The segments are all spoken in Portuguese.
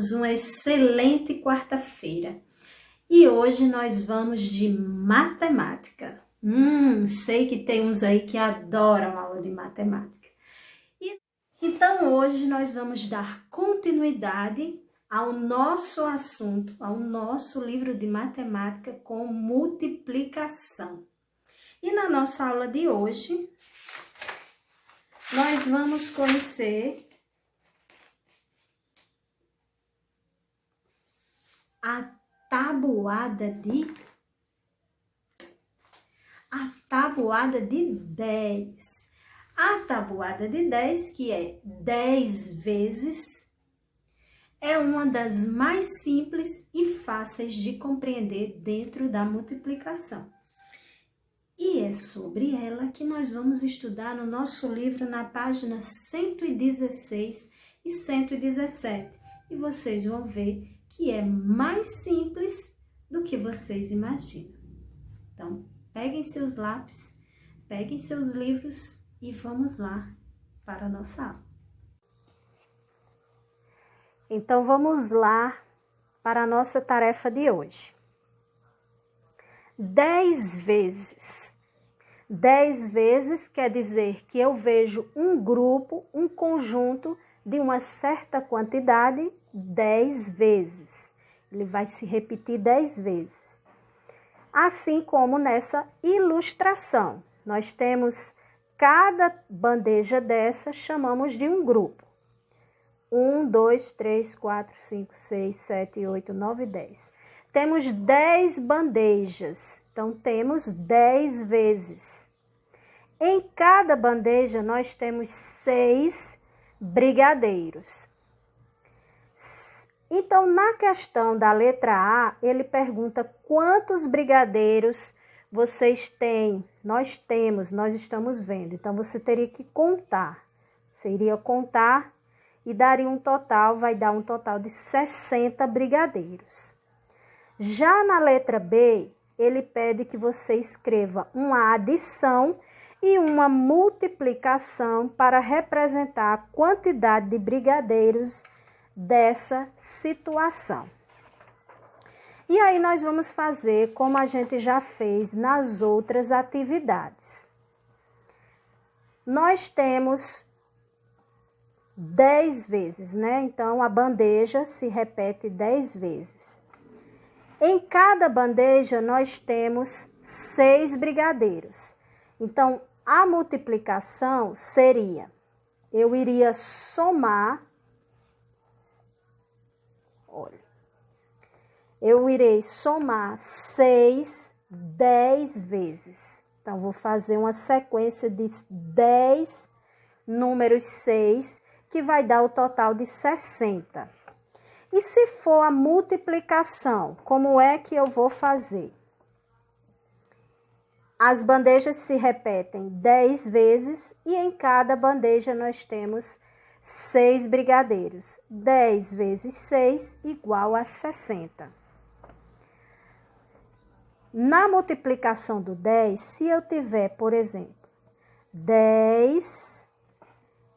todos uma excelente quarta-feira. E hoje nós vamos de matemática. Sei que tem uns aí que adoram aula de matemática. Então hoje nós vamos dar continuidade ao nosso assunto, ao nosso livro de matemática com multiplicação. E na nossa aula de hoje, nós vamos conhecer a tabuada de 10. A tabuada de 10, que é 10 vezes, é uma das mais simples e fáceis de compreender dentro da multiplicação. E é sobre ela que nós vamos estudar no nosso livro na página 116 e 117. E vocês vão ver que é mais simples do que vocês imaginam. Então, peguem seus lápis, peguem seus livros e vamos lá para a nossa aula. Então, vamos lá para a nossa tarefa de hoje. 10 vezes. 10 vezes quer dizer que eu vejo um grupo, um conjunto de uma certa quantidade 10 vezes. Ele vai se repetir 10 vezes. Assim como nessa ilustração, nós temos cada bandeja dessa, chamamos de um grupo. 1, 2, 3, 4, 5, 6, 7, 8, 9, 10. Temos 10 bandejas, então temos 10 vezes. Em cada bandeja nós temos 6 brigadeiros. Então, na questão da letra A, ele pergunta quantos brigadeiros vocês têm. Nós estamos vendo. Então, você teria que contar. Você iria contar e daria um total, vai dar um total de 60 brigadeiros. Já na letra B, ele pede que você escreva uma adição e uma multiplicação para representar a quantidade de brigadeiros dessa situação. E aí nós vamos fazer como a gente já fez nas outras atividades. Nós temos 10 vezes, né? Então, a bandeja se repete 10 vezes. Em cada bandeja, nós temos 6 brigadeiros. Então, a multiplicação seria, eu iria somar, olha, eu irei somar 6, 10 vezes. Então, vou fazer uma sequência de 10 números 6, que vai dar o total de 60. E se for a multiplicação, como é que eu vou fazer? As bandejas se repetem 10 vezes e em cada bandeja nós temos 6 brigadeiros. 10 vezes 6 igual a 60. Na multiplicação do 10, se eu tiver, por exemplo, 10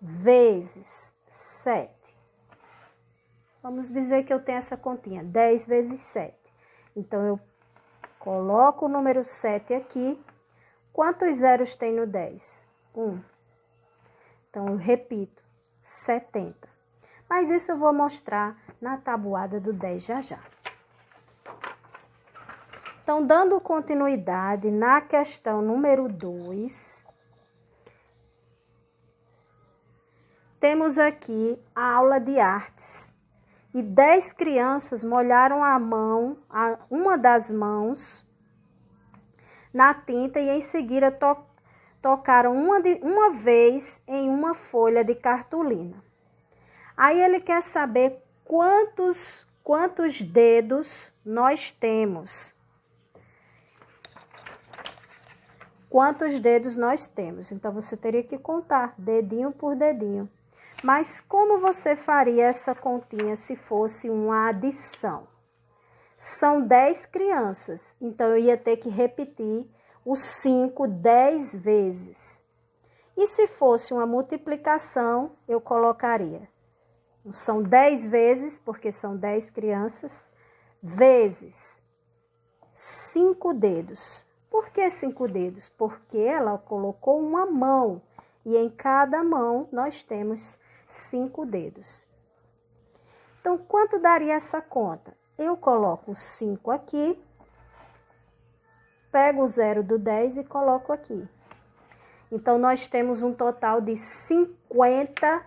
vezes 7. Vamos dizer que eu tenho essa continha, 10 vezes 7. Então, eu coloco o número 7 aqui. Quantos zeros tem no 10? 1. Então, eu repito, 70. Mas isso eu vou mostrar na tabuada do 10 já já. Então, dando continuidade na questão número 2, temos aqui a aula de artes. E 10 crianças molharam uma das mãos na tinta e em seguida tocaram uma vez em uma folha de cartolina. Aí ele quer saber quantos dedos nós temos. Quantos dedos nós temos? Então, você teria que contar dedinho por dedinho. Mas como você faria essa continha se fosse uma adição? São 10 crianças, então eu ia ter que repetir o 5 10 vezes. E se fosse uma multiplicação, eu colocaria São 10 vezes, porque são 10 crianças, vezes 5 dedos. Por que 5 dedos? Porque ela colocou uma mão e em cada mão nós temos 5 dedos. Então, quanto daria essa conta? Eu coloco 5 aqui, pego o 0 do 10 e coloco aqui. Então, nós temos um total de 50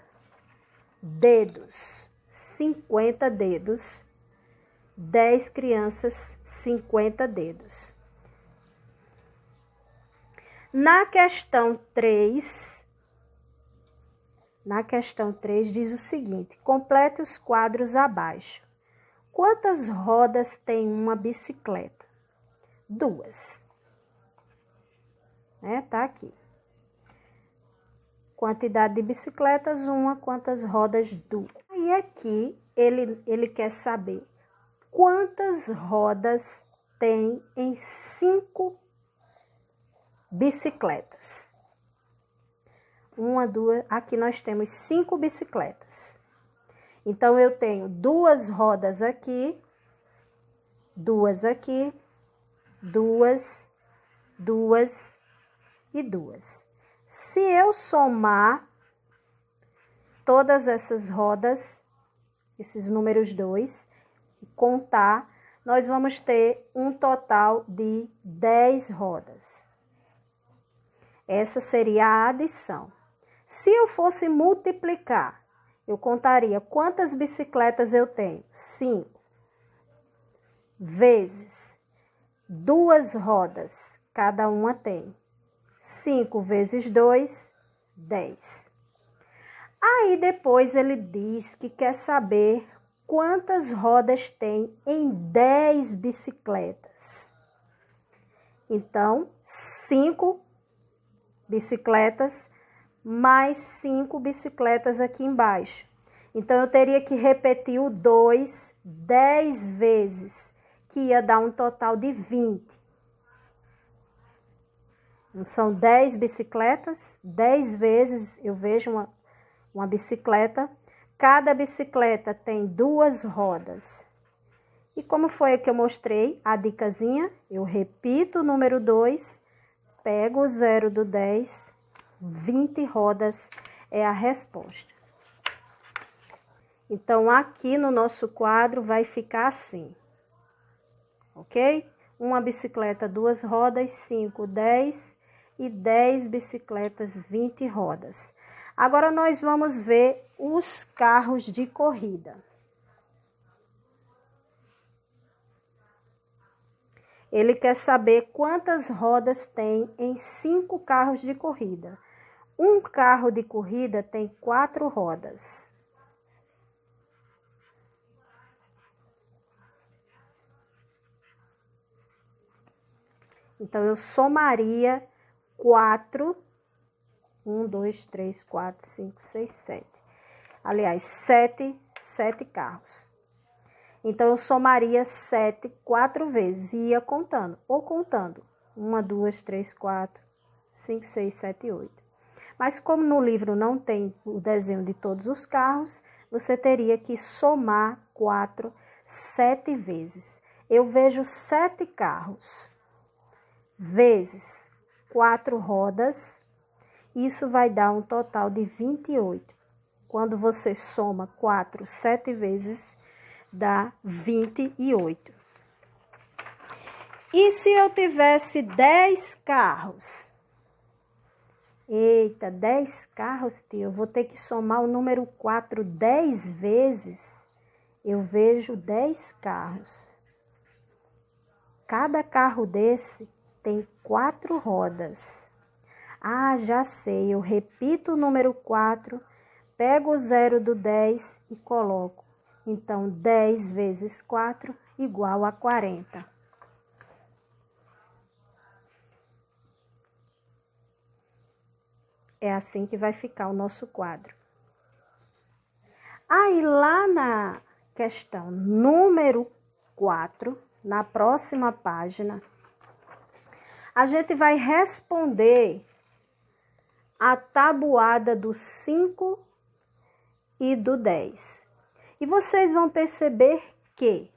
dedos. 50 dedos. 10 crianças, 50 dedos. Na questão 3 diz o seguinte: complete os quadros abaixo. Quantas rodas tem uma bicicleta? 2. Tá aqui. Quantidade de bicicletas, 1. Quantas rodas? 2. Aí aqui ele quer saber quantas rodas tem em 5 bicicletas. 1, 2, aqui nós temos 5 bicicletas. Então, eu tenho 2 rodas aqui, 2 aqui, 2, 2 e 2. Se eu somar todas essas rodas, esses números 2, e contar, nós vamos ter um total de 10 rodas. Essa seria a adição. Se eu fosse multiplicar, eu contaria quantas bicicletas eu tenho. 5 vezes 2 rodas, cada uma tem. 5 vezes 2, 10. Aí depois ele diz que quer saber quantas rodas tem em 10 bicicletas. Então, 5 bicicletas mais 5 bicicletas aqui embaixo. Então, eu teria que repetir o 2 10 vezes, que ia dar um total de 20. São 10 bicicletas, 10 vezes eu vejo uma bicicleta. Cada bicicleta tem 2 rodas. E como foi que eu mostrei a dicasinha? Eu repito o número 2, pego o 0 do 10, 20 rodas é a resposta. Então, aqui no nosso quadro vai ficar assim, ok? Uma bicicleta, 2 rodas, 5, 10 e 10 bicicletas, 20 rodas. Agora, nós vamos ver os carros de corrida. Ele quer saber quantas rodas tem em 5 carros de corrida. Um carro de corrida tem 4 rodas. Então, eu somaria 4. 1, 2, 3, 4, 5, 6, 7. Aliás, 7 carros. Então, eu somaria 7 4 vezes e ia contando. Ou contando. 1, 2, 3, 4, 5, 6, 7, 8. Mas como no livro não tem o desenho de todos os carros, você teria que somar 4 7 vezes. Eu vejo 7 carros vezes 4 rodas. Isso vai dar um total de 28. Quando você soma 4 7 vezes, dá 28. E se eu tivesse 10 carros? Eita, 10 carros, tio. Eu vou ter que somar o número 4 10 vezes. Eu vejo 10 carros. Cada carro desse tem 4 rodas. Ah, já sei. Eu repito o número 4, pego o 0 do 10 e coloco. Então, 10 vezes 4 igual a 40. É assim que vai ficar o nosso quadro. Aí, lá na questão número 4, na próxima página, a gente vai responder a tabuada do 5 e do 10. E vocês vão perceber que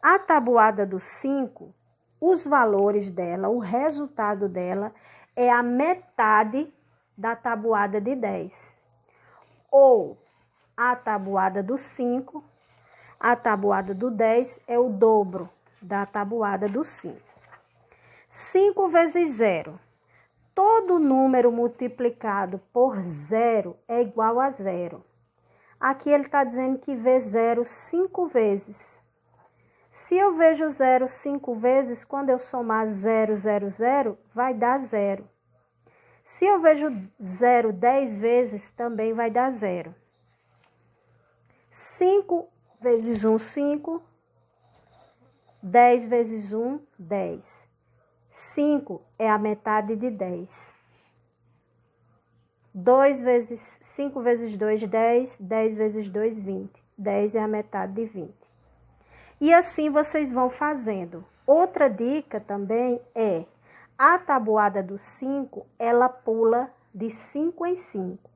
a tabuada do 5, os valores dela, o resultado dela é a metade da tabuada de 10. Ou a tabuada do 5, a tabuada do 10 é o dobro da tabuada do 5. 5 vezes 0. Todo número multiplicado por 0 é igual a 0. Aqui ele está dizendo que vê 0 5 vezes. Se eu vejo 0 5 vezes, quando eu somar 0, 0, 0, vai dar 0. Se eu vejo 0 10 vezes, também vai dar 0. 5 vezes 1, 5. 10 vezes 1, 10. 5 é a metade de 10. 5 vezes 2, 10. 10 vezes 2, 20. 10 é a metade de 20. E assim vocês vão fazendo. Outra dica também é, a tabuada do 5, ela pula de 5 em 5.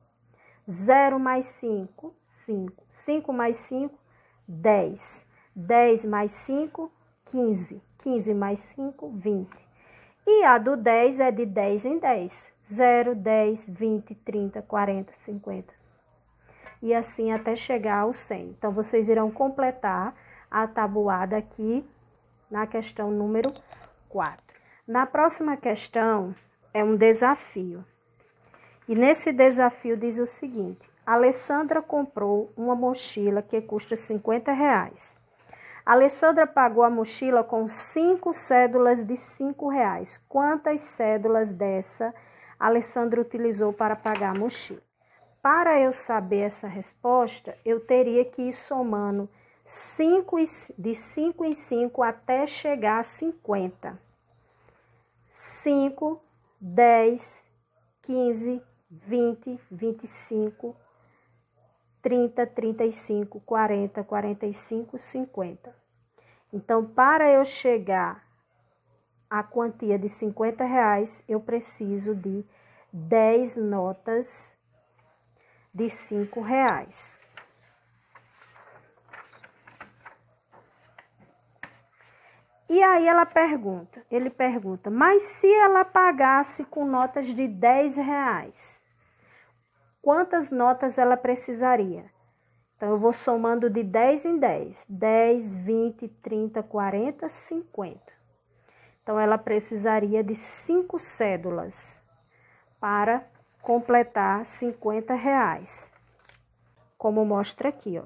0 mais 5, 5. 5 mais 5, 10. 10 mais 5, 15. 15 mais 5, 20. E a do 10 é de 10 em 10. 0, 10, 20, 30, 40, 50. E assim até chegar ao 100. Então, vocês irão completar a tabuada aqui na questão número 4. Na próxima questão é um desafio. E nesse desafio diz o seguinte: Alessandra comprou uma mochila que custa R$50. Alessandra pagou a mochila com 5 cédulas de R$5. Quantas cédulas dessa Alessandra utilizou para pagar a mochila? Para eu saber essa resposta, eu teria que ir somando de 5 em 5 até chegar a 50. 5, 10, 15, 20, 25, 30, 35, 40, 45, 50. Então, para eu chegar à quantia de R$50, eu preciso de 10 notas de R$5. E aí ele pergunta, mas se ela pagasse com notas de R$10, quantas notas ela precisaria? Então, eu vou somando de 10 em 10. 10, 20, 30, 40, 50. Então, ela precisaria de 5 cédulas para completar R$50. Como mostra aqui, ó.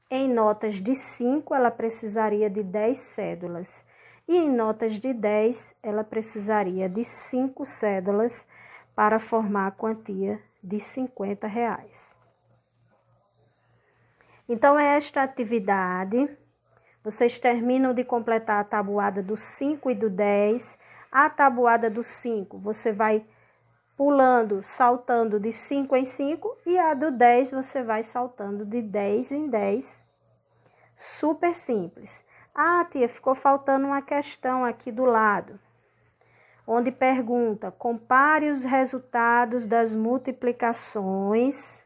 Em notas de 5, ela precisaria de 10 cédulas. E em notas de 10, ela precisaria de 5 cédulas para formar a quantia de R$50. Então, esta atividade, vocês terminam de completar a tabuada do 5 e do 10. A tabuada do 5, você vai pulando, saltando de 5 em 5. E a do 10, você vai saltando de 10 em 10. Super simples. Ah, tia, ficou faltando uma questão aqui do lado, onde pergunta, compare os resultados das multiplicações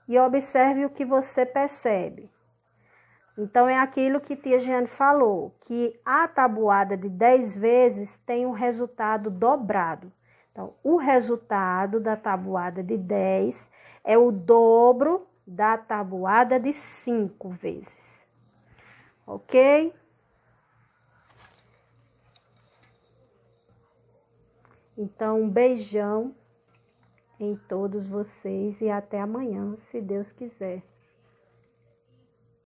e observe o que você percebe. Então, é aquilo que tia Jeane falou, que a tabuada de 10 vezes tem um resultado dobrado. Então, o resultado da tabuada de 10 é o dobro da tabuada de 5 vezes. Ok? Então, um beijão em todos vocês e até amanhã, se Deus quiser.